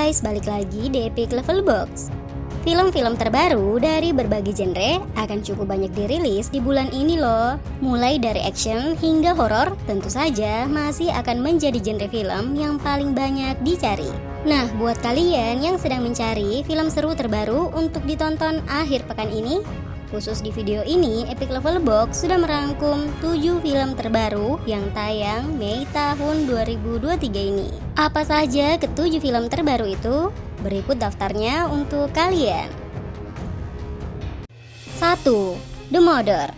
guys, balik lagi di Epic Level Box. Film-film terbaru dari berbagai genre akan cukup banyak dirilis di bulan ini loh. Mulai dari action hingga horor, tentu saja masih akan menjadi genre film yang paling banyak dicari. Nah, buat kalian yang sedang mencari film seru terbaru untuk ditonton akhir pekan ini, khusus di video ini, Epic Level Box sudah merangkum 7 film terbaru yang tayang Mei tahun 2023 ini. Apa saja ke-7 film terbaru itu? Berikut daftarnya untuk kalian. 1. The Mother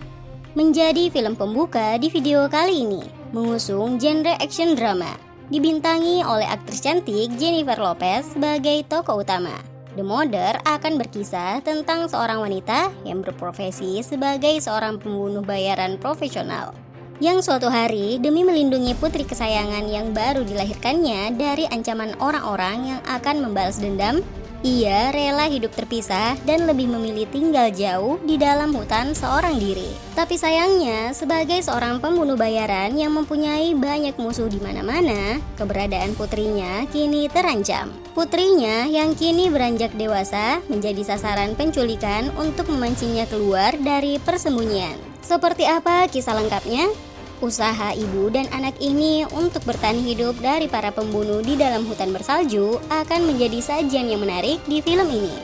menjadi film pembuka di video kali ini, mengusung genre action drama. Dibintangi oleh aktris cantik Jennifer Lopez sebagai tokoh utama. The Mother akan berkisah tentang seorang wanita yang berprofesi sebagai seorang pembunuh bayaran profesional, yang suatu hari demi melindungi putri kesayangan yang baru dilahirkannya dari ancaman orang-orang yang akan membalas dendam, ia rela hidup terpisah dan lebih memilih tinggal jauh di dalam hutan seorang diri. Tapi sayangnya, sebagai seorang pembunuh bayaran yang mempunyai banyak musuh di mana-mana, keberadaan putrinya kini terancam. Putrinya yang kini beranjak dewasa menjadi sasaran penculikan untuk memancingnya keluar dari persembunyian. Seperti apa kisah lengkapnya? Usaha ibu dan anak ini untuk bertahan hidup dari para pembunuh di dalam hutan bersalju akan menjadi sajian yang menarik di film ini.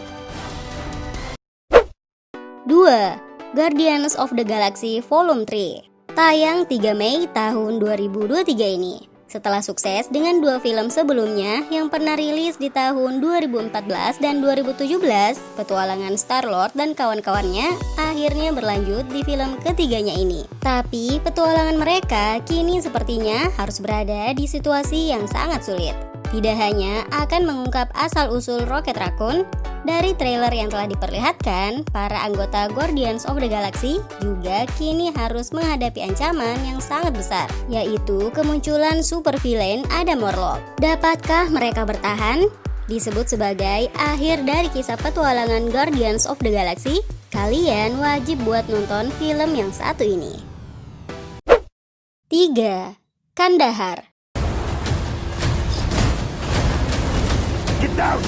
2. Guardians of the Galaxy Volume 3 tayang 3 Mei tahun 2023 ini. Setelah sukses dengan 2 film sebelumnya yang pernah rilis di tahun 2014 dan 2017, petualangan Star-Lord dan kawan-kawannya akhirnya berlanjut di film ketiganya ini. Tapi petualangan mereka kini sepertinya harus berada di situasi yang sangat sulit. Tidak hanya akan mengungkap asal-usul Rocket Raccoon, dari trailer yang telah diperlihatkan, para anggota Guardians of the Galaxy juga kini harus menghadapi ancaman yang sangat besar, yaitu kemunculan super villain Adam Warlock. Dapatkah mereka bertahan? Disebut sebagai akhir dari kisah petualangan Guardians of the Galaxy. Kalian wajib buat nonton film yang satu ini. 3. Kandahar. Get down!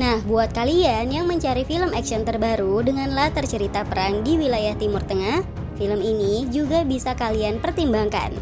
Nah, buat kalian yang mencari film action terbaru dengan latar cerita perang di wilayah Timur Tengah, film ini juga bisa kalian pertimbangkan.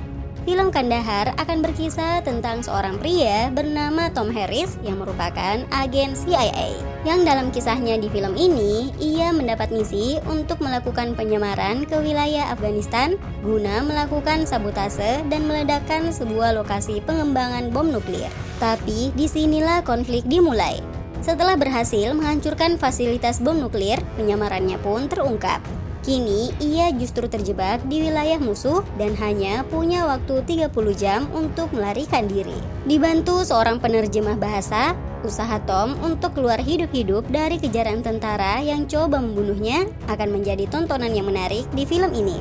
Film Kandahar akan berkisah tentang seorang pria bernama Tom Harris yang merupakan agen CIA. Yang dalam kisahnya di film ini, ia mendapat misi untuk melakukan penyamaran ke wilayah Afghanistan guna melakukan sabotase dan meledakkan sebuah lokasi pengembangan bom nuklir. Tapi disinilah konflik dimulai. Setelah berhasil menghancurkan fasilitas bom nuklir, penyamarannya pun terungkap. Kini ia justru terjebak di wilayah musuh dan hanya punya waktu 30 jam untuk melarikan diri. Dibantu seorang penerjemah bahasa, usaha Tom untuk keluar hidup-hidup dari kejaran tentara yang coba membunuhnya akan menjadi tontonan yang menarik di film ini.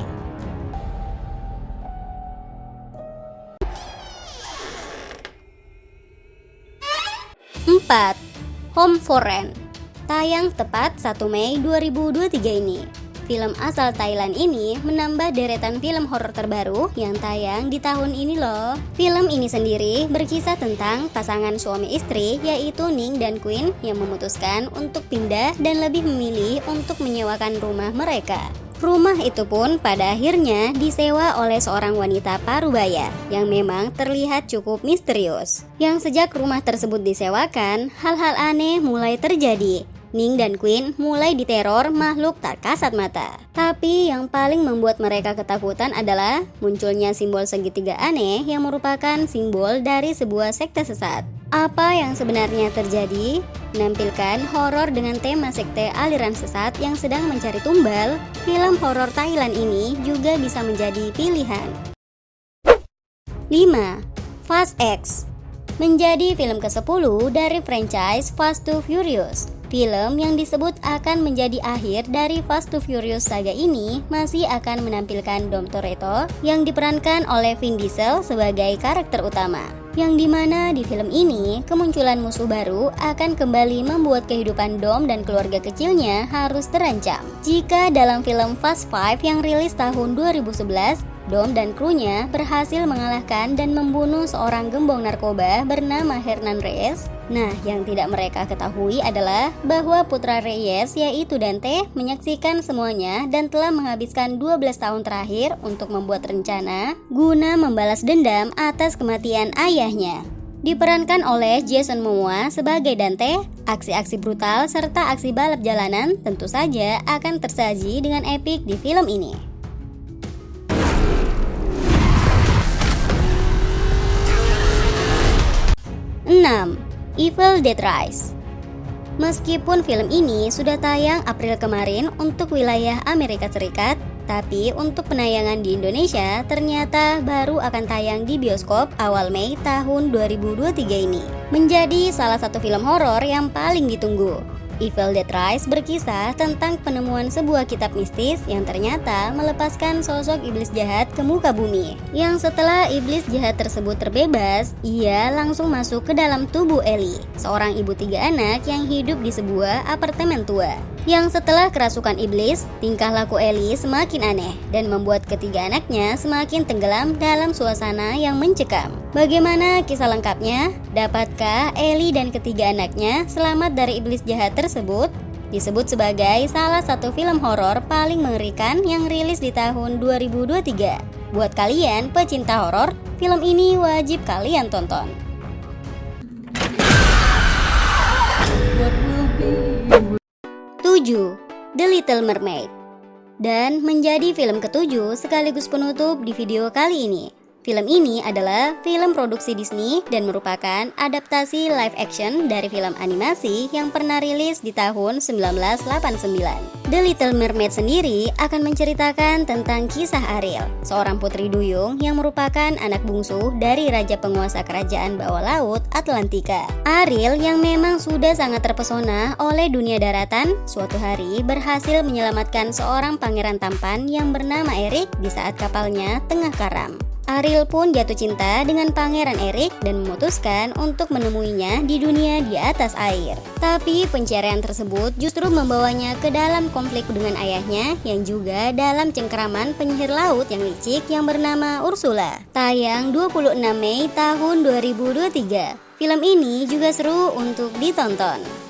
4. Home for Rent tayang tepat 1 Mei 2023 ini. Film asal Thailand ini menambah deretan film horor terbaru yang tayang di tahun ini loh. Film ini sendiri berkisah tentang pasangan suami istri yaitu Ning dan Queen yang memutuskan untuk pindah dan lebih memilih untuk menyewakan rumah mereka. Rumah itu pun pada akhirnya disewa oleh seorang wanita parubaya yang memang terlihat cukup misterius. Yang sejak rumah tersebut disewakan, hal-hal aneh mulai terjadi. Ning dan Queen mulai diteror makhluk tak kasat mata. Tapi yang paling membuat mereka ketakutan adalah munculnya simbol segitiga aneh yang merupakan simbol dari sebuah sekte sesat. Apa yang sebenarnya terjadi? Menampilkan horor dengan tema sekte aliran sesat yang sedang mencari tumbal, film horor Thailand ini juga bisa menjadi pilihan. 5. Fast X menjadi film ke-10 dari franchise Fast to Furious. Film yang disebut akan menjadi akhir dari Fast to Furious saga ini masih akan menampilkan Dom Toretto yang diperankan oleh Vin Diesel sebagai karakter utama. Yang dimana di film ini kemunculan musuh baru akan kembali membuat kehidupan Dom dan keluarga kecilnya harus terancam. Jika dalam film Fast 5 yang rilis tahun 2011, Dom dan krunya berhasil mengalahkan dan membunuh seorang gembong narkoba bernama Hernan Reyes. Nah, yang tidak mereka ketahui adalah bahwa putra Reyes yaitu Dante menyaksikan semuanya dan telah menghabiskan 12 tahun terakhir untuk membuat rencana guna membalas dendam atas kematian ayahnya. Diperankan oleh Jason Momoa sebagai Dante, aksi-aksi brutal serta aksi balap jalanan tentu saja akan tersaji dengan epik di film ini. 6. Evil Dead Rise. Meskipun film ini sudah tayang April kemarin untuk wilayah Amerika Serikat, tapi untuk penayangan di Indonesia ternyata baru akan tayang di bioskop awal Mei tahun 2023 ini. Menjadi salah satu film horor yang paling ditunggu. Evil Dead Rise berkisah tentang penemuan sebuah kitab mistis yang ternyata melepaskan sosok iblis jahat ke muka bumi. Yang setelah iblis jahat tersebut terbebas, ia langsung masuk ke dalam tubuh Ellie, seorang ibu 3 anak yang hidup di sebuah apartemen tua. Yang setelah kerasukan iblis, tingkah laku Ellie semakin aneh dan membuat ketiga anaknya semakin tenggelam dalam suasana yang mencekam. Bagaimana kisah lengkapnya? Dapatkah Ellie dan ketiga anaknya selamat dari iblis jahat tersebut? Disebut sebagai salah satu film horor paling mengerikan yang rilis di tahun 2023. Buat kalian pecinta horor, film ini wajib kalian tonton. 7. The Little Mermaid. Dan menjadi film ketujuh sekaligus penutup di video kali ini. Film ini adalah film produksi Disney dan merupakan adaptasi live action dari film animasi yang pernah rilis di tahun 1989. The Little Mermaid sendiri akan menceritakan tentang kisah Ariel, seorang putri duyung yang merupakan anak bungsu dari raja penguasa kerajaan bawah laut Atlantika. Ariel yang memang sudah sangat terpesona oleh dunia daratan, suatu hari berhasil menyelamatkan seorang pangeran tampan yang bernama Eric di saat kapalnya tengah karam. Ariel pun jatuh cinta dengan Pangeran Eric dan memutuskan untuk menemuinya di dunia di atas air. Tapi pencarian tersebut justru membawanya ke dalam konflik dengan ayahnya yang juga dalam cengkeraman penyihir laut yang licik yang bernama Ursula. Tayang 26 Mei tahun 2023. Film ini juga seru untuk ditonton.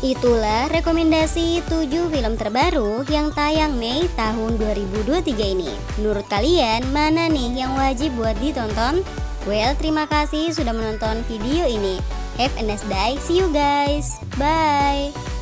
Itulah rekomendasi 7 film terbaru yang tayang Mei tahun 2023 ini. Menurut kalian, mana nih yang wajib buat ditonton? Well, terima kasih sudah menonton video ini. Have a nice day, see you guys, bye!